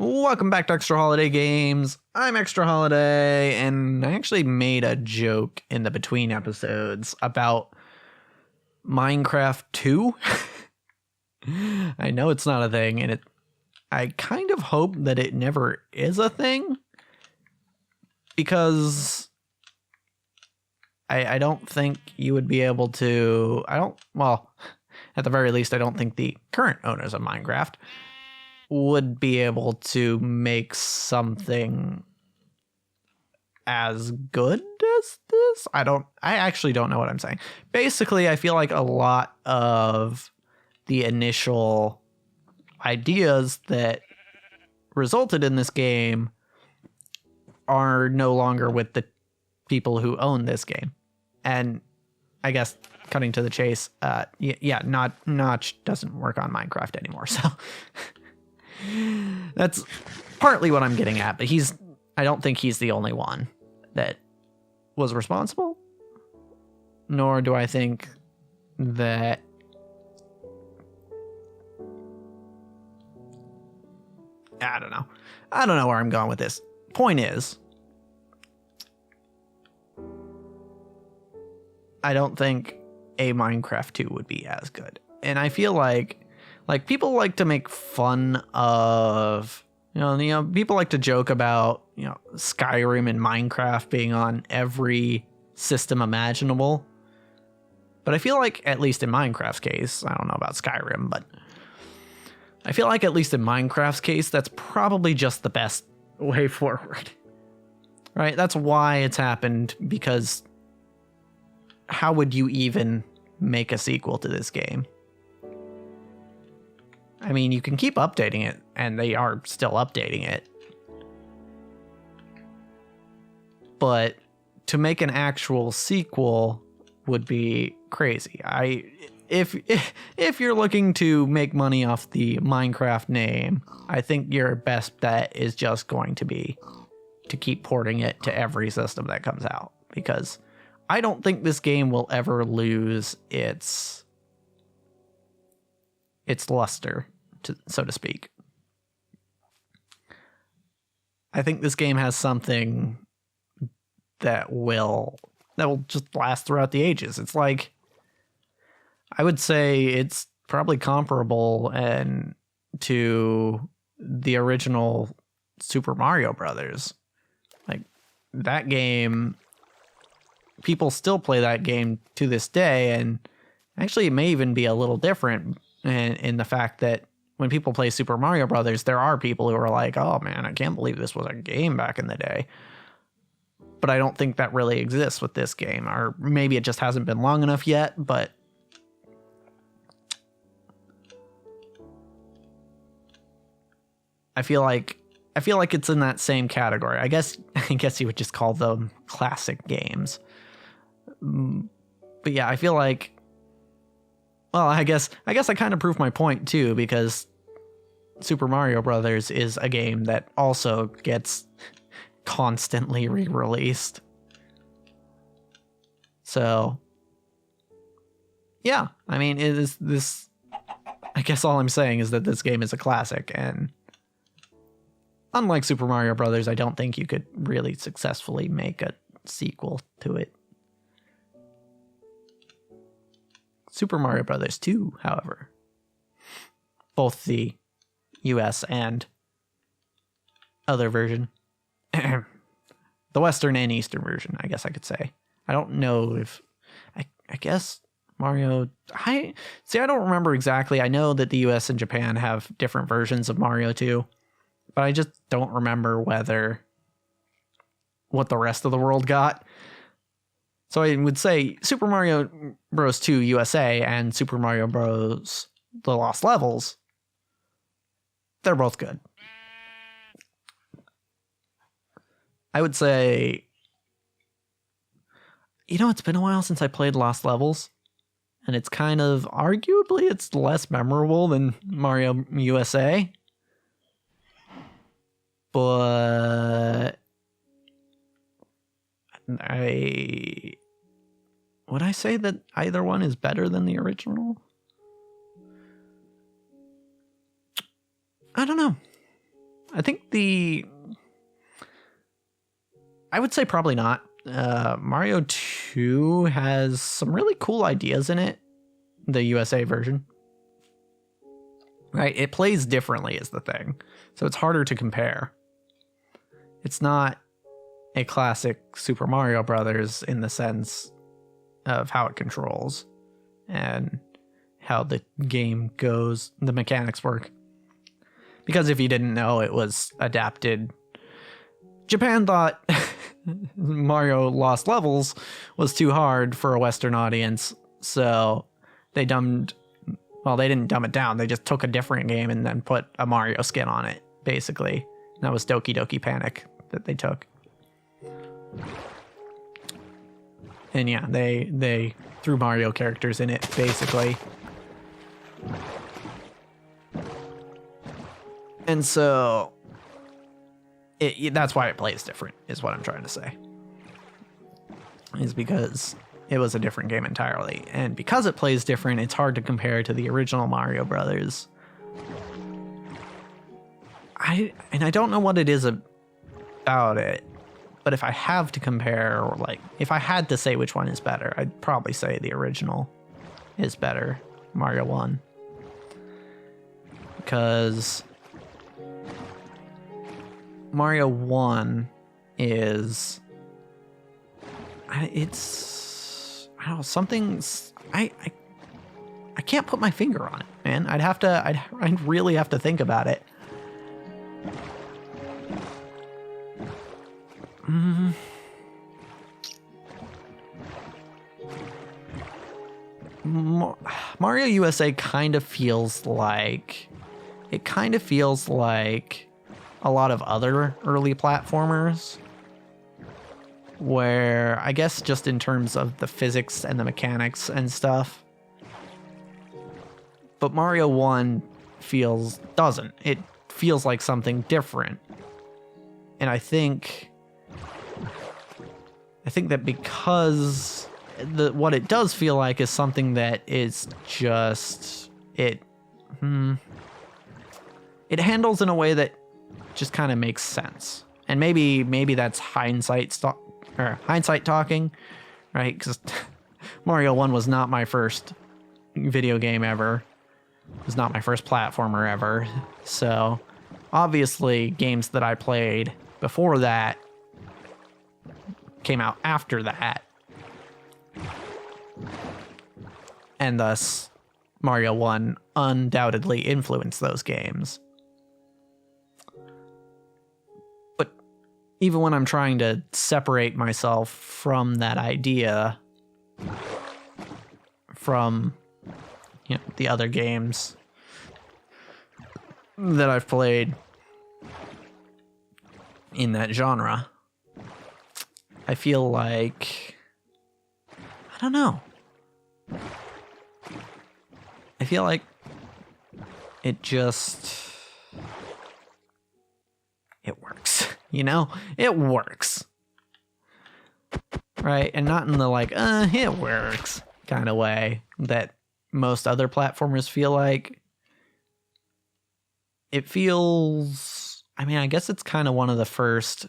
Welcome back to Extra Holiday Games. I'm Extra Holiday, and I actually made a joke in the between episodes about Minecraft 2. I know it's not a thing, and I kind of hope that it never is a thing, because I don't think you would be able to, well, at the very least, I don't think the current owners of Minecraft would be able to make something as good as this. I actually don't know what I'm saying. Basically, I feel like a lot of the initial ideas that resulted in this game are no longer with the people who own this game. And I guess cutting to the chase, Notch doesn't work on Minecraft anymore, so that's partly what I'm getting at, but I don't think he's the only one that was responsible. Nor do I think that I don't know where I'm going with this. Point is, I don't think a Minecraft 2 would be as good. And I feel like people like to make fun of, people like to joke about, Skyrim and Minecraft being on every system imaginable. But I feel like, at least in Minecraft's case, I don't know about Skyrim, but I feel like at least in Minecraft's case, that's probably just the best way forward. Right? That's why it's happened, because how would you even make a sequel to this game? I mean, you can keep updating it, and they are still updating it. But to make an actual sequel would be crazy. If you're looking to make money off the Minecraft name, I think your best bet is just going to be to keep porting it to every system that comes out, because I don't think this game will ever lose its luster, so to speak. I think this game has something that will just last throughout the ages. It's like, I would say it's probably comparable to the original Super Mario Brothers. Like, that game, people still play that game to this day, and actually it may even be a little different in the fact that when people play Super Mario Brothers, there are people who are like, oh man, I can't believe this was a game back in the day. But I don't think that really exists with this game, or maybe it just hasn't been long enough yet, but I feel like it's in that same category. I guess you would just call them classic games. But yeah, I feel like, well, I guess I kind of proved my point too, because Super Mario Brothers is a game that also gets constantly re-released. So yeah, I mean, it is this. I guess all I'm saying is that this game is a classic, and unlike Super Mario Brothers, I don't think you could really successfully make a sequel to it. Super Mario Brothers 2, however, both the US and other version, the Western and Eastern version, I guess I could say. I don't know if, I guess Mario, I don't remember exactly. I know that the US and Japan have different versions of Mario 2, but I just don't remember what the rest of the world got. So I would say Super Mario Bros. 2 USA and Super Mario Bros. The Lost Levels, they're both good. I would say, it's been a while since I played Lost Levels, and it's kind of, arguably, it's less memorable than Mario USA. But would I say that either one is better than the original? I don't know. I think I would say probably not. Mario 2 has some really cool ideas in it. The USA version. Right? It plays differently is the thing. So it's harder to compare. It's not a classic Super Mario Brothers in the sense of how it controls and how the game goes, the mechanics work. Because if you didn't know, it was adapted. Japan thought Mario Lost Levels was too hard for a Western audience, so they didn't dumb it down. They just took a different game and then put a Mario skin on it, basically. That was Doki Doki Panic that they took. And yeah, they threw Mario characters in it, basically. And so that's why it plays different, is what I'm trying to say. Is because it was a different game entirely. And because it plays different, it's hard to compare to the original Mario Brothers. I don't know what it is about it, but if I have to compare, or like, if I had to say which one is better, I'd probably say the original is better, Mario 1. Because Mario 1 is, it's, I don't know, something's, I can't put my finger on it, man. I'd really have to think about it. Mario USA kind of feels like a lot of other early platformers, where I guess just in terms of the physics and the mechanics and stuff. But Mario 1 doesn't. It feels like something different. And I think that because what it does feel like is something that is just it handles in a way that just kind of makes sense. And maybe that's hindsight talking, right? Because Mario 1 was not my first video game ever. It was not my first platformer ever. So obviously games that I played before that came out after that. And thus Mario 1 undoubtedly influenced those games. But even when I'm trying to separate myself from that idea, from the other games that I've played in that genre, I feel like, I don't know. I feel like it works, It works. Right? And not in the like, it works kind of way that most other platformers feel like. It feels, I guess it's kind of one of the first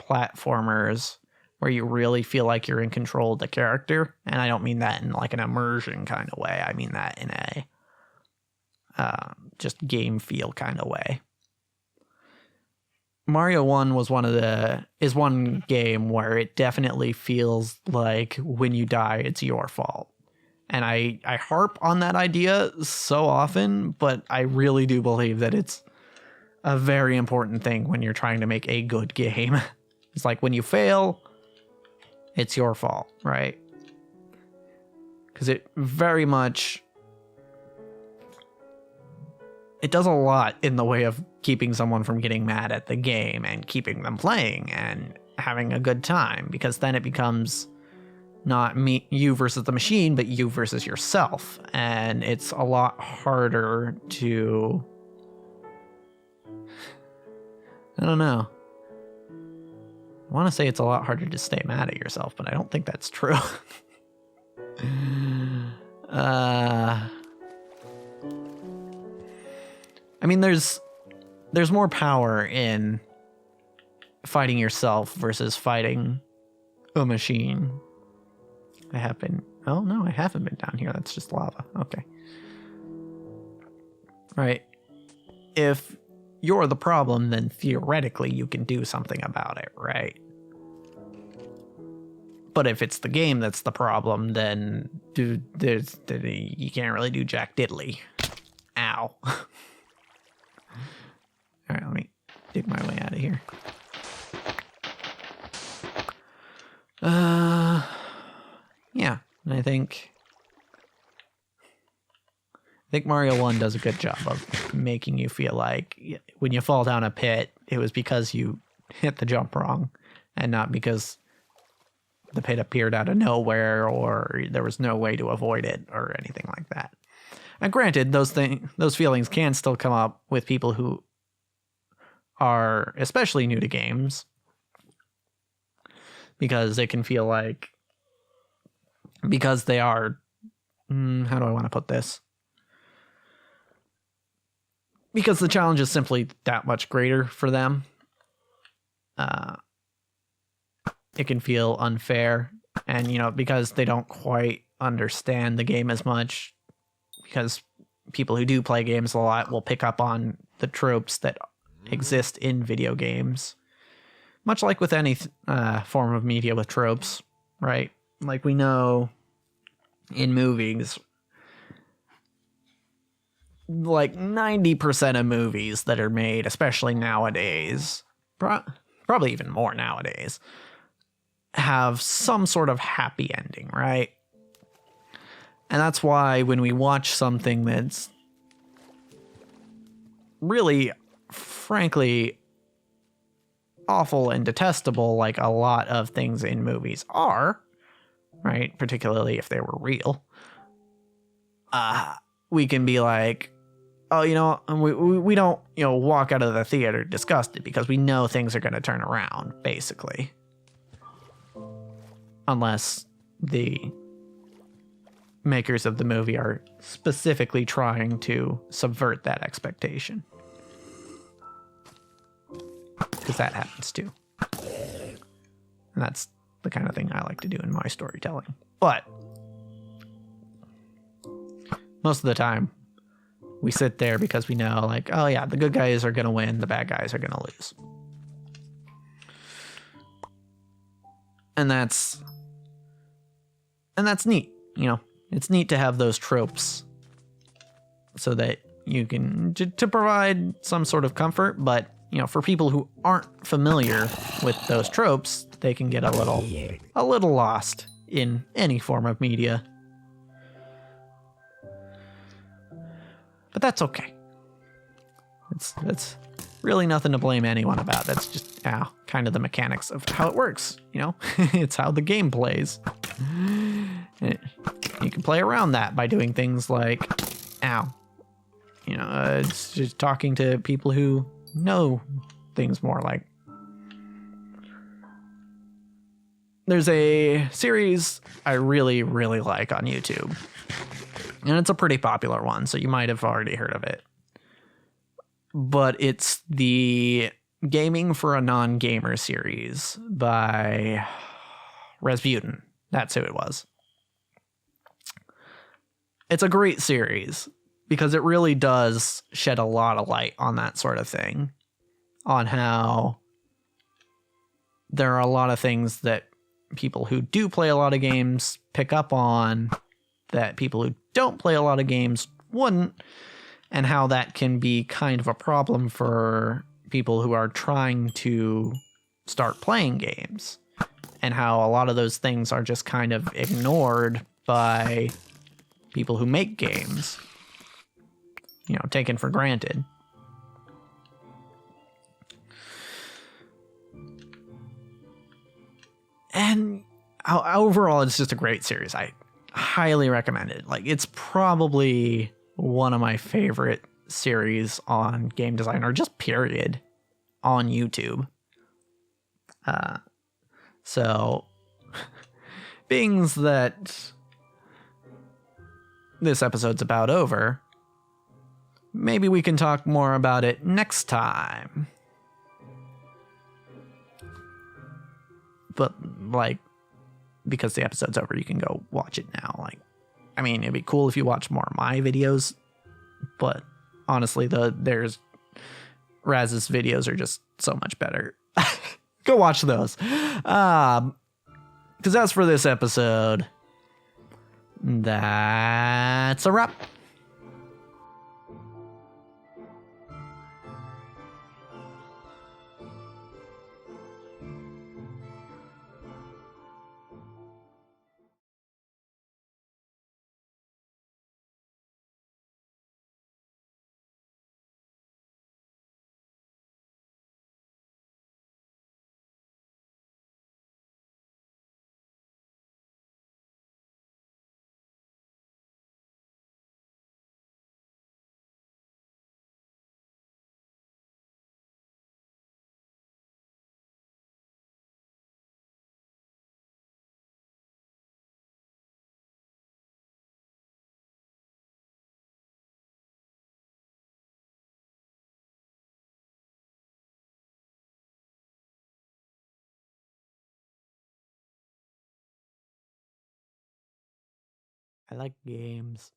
platformers where you really feel like you're in control of the character. And I don't mean that in like an immersion kind of way. I mean that in a just game feel kind of way. Mario 1 is one game where it definitely feels like when you die, it's your fault. And I harp on that idea so often, but I really do believe that it's a very important thing when you're trying to make a good game. It's like when you fail, it's your fault, right? Because it very much, it does a lot in the way of keeping someone from getting mad at the game and keeping them playing and having a good time, because then it becomes not you versus the machine, but you versus yourself. And it's a lot harder to, I don't know. I want to say it's a lot harder to stay mad at yourself, but I don't think that's true. there's more power in fighting yourself versus fighting a machine. Oh no, I haven't been down here. That's just lava. Okay. Right. If you're the problem, then theoretically you can do something about it, right? But if it's the game that's the problem, then you can't really do jack diddly. Ow. All right, let me dig my way out of here. Yeah, and I think Mario 1 does a good job of making you feel like when you fall down a pit, it was because you hit the jump wrong and not because the pit appeared out of nowhere or there was no way to avoid it or anything like that. And granted, those feelings can still come up with people who are especially new to games, because it can feel like, because they are, how do I want to put this? Because the challenge is simply that much greater for them. It can feel unfair, and because they don't quite understand the game as much, because people who do play games a lot will pick up on the tropes that exist in video games, much like with any form of media with tropes, right? Like we know in movies, like 90% of movies that are made, especially nowadays, probably even more nowadays, have some sort of happy ending, right? And that's why when we watch something that's really, frankly, awful and detestable, like a lot of things in movies are, right? Particularly if they were real, we can be like, oh, we don't, walk out of the theater disgusted because we know things are going to turn around, basically. Unless the makers of the movie are specifically trying to subvert that expectation. Because that happens too. And that's the kind of thing I like to do in my storytelling. But most of the time, we sit there because we know, like, oh yeah, the good guys are going to win, the bad guys are going to lose. And that's neat, It's neat to have those tropes so that you can to provide some sort of comfort, but for people who aren't familiar with those tropes, they can get a little lost in any form of media. But that's okay. It's really nothing to blame anyone about. That's just kind of the mechanics of how it works, It's how the game plays. You can play around that by doing things like, it's just talking to people who know things more. Like, there's a series I really, really like on YouTube, and it's a pretty popular one, so you might have already heard of it. But it's the Gaming for a Non-Gamer series by Rasputin. That's who it was. It's a great series because it really does shed a lot of light on that sort of thing, on how there are a lot of things that people who do play a lot of games pick up on that people who don't play a lot of games wouldn't, and how that can be kind of a problem for people who are trying to start playing games, and how a lot of those things are just kind of ignored by people who make games, taken for granted. And overall, it's just a great series. I highly recommend it. Like, it's probably one of my favorite series on game design, or just period, on YouTube. So, being that this episode's about over, maybe we can talk more about it next time. But, like, because the episode's over, you can go watch it now. Like, I mean, it'd be cool if you watch more of my videos, but honestly, there's Raz's videos are just so much better. Go watch those. Because that's for this episode. That's a wrap. I like games.